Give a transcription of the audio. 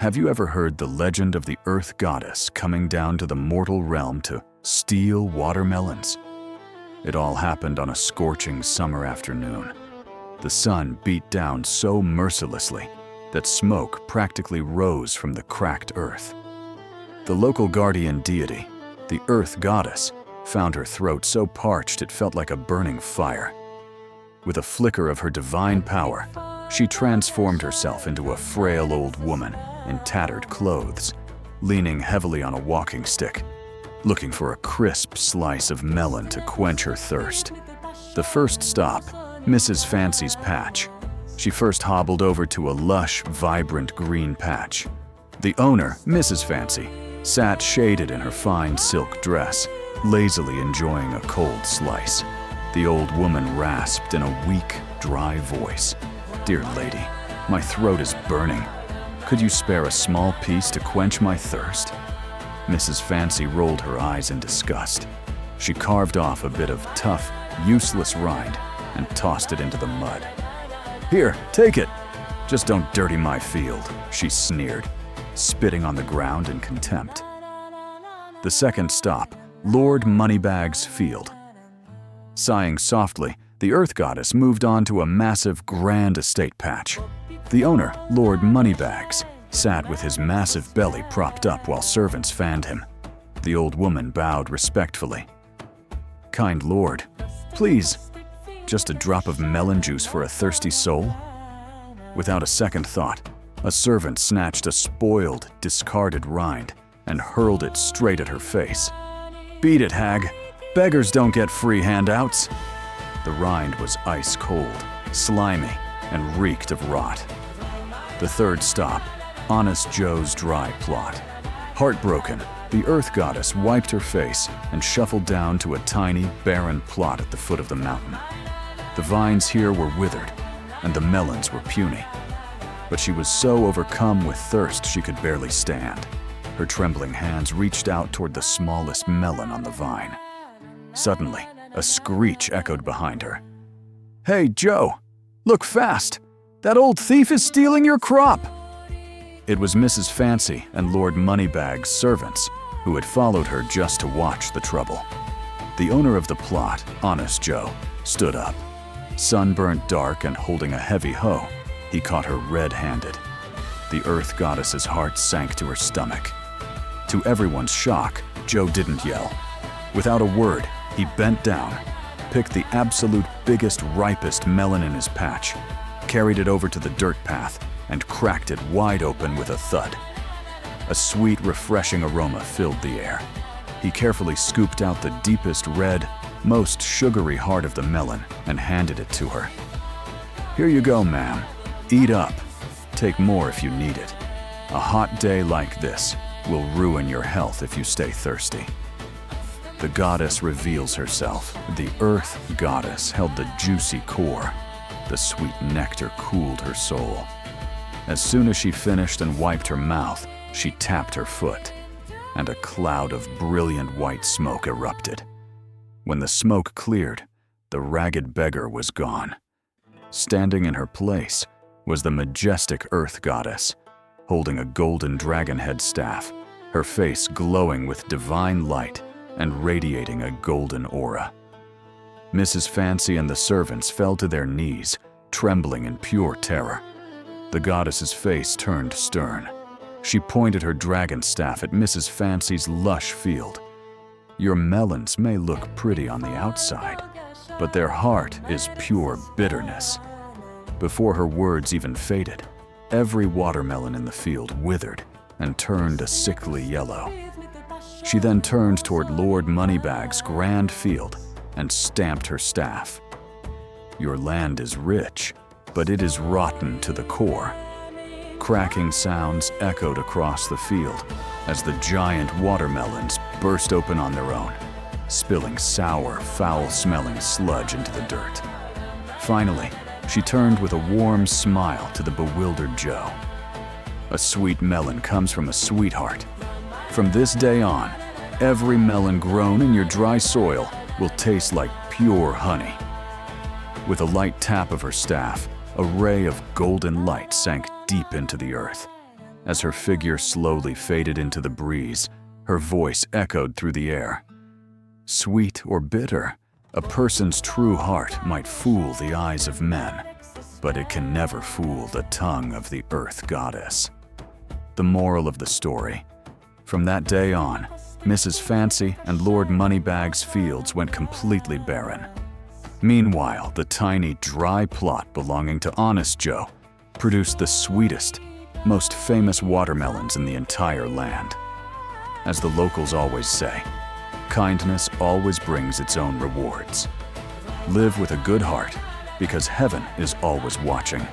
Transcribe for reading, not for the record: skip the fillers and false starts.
Have you ever heard the legend of the Earth Goddess coming down to the mortal realm to steal watermelons? It all happened on a scorching summer afternoon. The sun beat down so mercilessly that smoke practically rose from the cracked earth. The local guardian deity, the Earth Goddess, found her throat so parched it felt like a burning fire. With a flicker of her divine power, she transformed herself into a frail old woman in tattered clothes, leaning heavily on a walking stick, looking for a crisp slice of melon to quench her thirst. The first stop, Mrs. Fancy's patch. She first hobbled over to a lush, vibrant green patch. The owner, Mrs. Fancy, sat shaded in her fine silk dress, lazily enjoying a cold slice. The old woman rasped in a weak, dry voice, "Dear lady, my throat is burning. Could you spare a small piece to quench my thirst?" Mrs. Fancy rolled her eyes in disgust. She carved off a bit of tough, useless rind and tossed it into the mud. "Here, take it. Just don't dirty my field," she sneered, spitting on the ground in contempt. The second stop, Lord Moneybags' field. Sighing softly, the Earth Goddess moved on to a massive, grand estate patch. The owner, Lord Moneybags, sat with his massive belly propped up while servants fanned him. The old woman bowed respectfully. "Kind lord, please, just a drop of melon juice for a thirsty soul?" Without a second thought, a servant snatched a spoiled, discarded rind and hurled it straight at her face. "Beat it, hag. Beggars don't get free handouts." The rind was ice cold, slimy, and reeked of rot. The third stop, Honest Joe's dry plot. Heartbroken, the Earth Goddess wiped her face and shuffled down to a tiny, barren plot at the foot of the mountain. The vines here were withered, and the melons were puny. But she was so overcome with thirst she could barely stand. Her trembling hands reached out toward the smallest melon on the vine. Suddenly, a screech echoed behind her. "Hey, Joe, look fast! That old thief is stealing your crop!" It was Mrs. Fancy and Lord Moneybags' servants who had followed her just to watch the trouble. The owner of the plot, Honest Joe, stood up. Sunburnt dark and holding a heavy hoe, he caught her red-handed. The Earth Goddess's heart sank to her stomach. To everyone's shock, Joe didn't yell. Without a word, he bent down, picked the absolute biggest, ripest melon in his patch, carried it over to the dirt path, and cracked it wide open with a thud. A sweet, refreshing aroma filled the air. He carefully scooped out the deepest red, most sugary heart of the melon and handed it to her. "Here you go, ma'am. Eat up. Take more if you need it. A hot day like this will ruin your health if you stay thirsty." The goddess reveals herself. The Earth Goddess held the juicy core. The sweet nectar cooled her soul. As soon as she finished and wiped her mouth, she tapped her foot, and a cloud of brilliant white smoke erupted. When the smoke cleared, the ragged beggar was gone. Standing in her place was the majestic Earth Goddess, holding a golden dragon-head staff, her face glowing with divine light and radiating a golden aura. Mrs. Fancy and the servants fell to their knees, trembling in pure terror. The goddess's face turned stern. She pointed her dragon staff at Mrs. Fancy's lush field. "Your melons may look pretty on the outside, but their heart is pure bitterness." Before her words even faded, every watermelon in the field withered and turned a sickly yellow. She then turned toward Lord Moneybags' grand field and stamped her staff. "Your land is rich, but it is rotten to the core." Cracking sounds echoed across the field as the giant watermelons burst open on their own, spilling sour, foul-smelling sludge into the dirt. Finally, she turned with a warm smile to the bewildered Joe. "A sweet melon comes from a sweetheart. From this day on, every melon grown in your dry soil will taste like pure honey." With a light tap of her staff, a ray of golden light sank deep into the earth. As her figure slowly faded into the breeze, her voice echoed through the air. Sweet or bitter, a person's true heart might fool the eyes of men, but it can never fool the tongue of the Earth Goddess. The moral of the story: from that day on, Mrs. Fancy and Lord Moneybags' fields went completely barren. Meanwhile, the tiny, dry plot belonging to Honest Joe produced the sweetest, most famous watermelons in the entire land. As the locals always say, kindness always brings its own rewards. Live with a good heart, because heaven is always watching.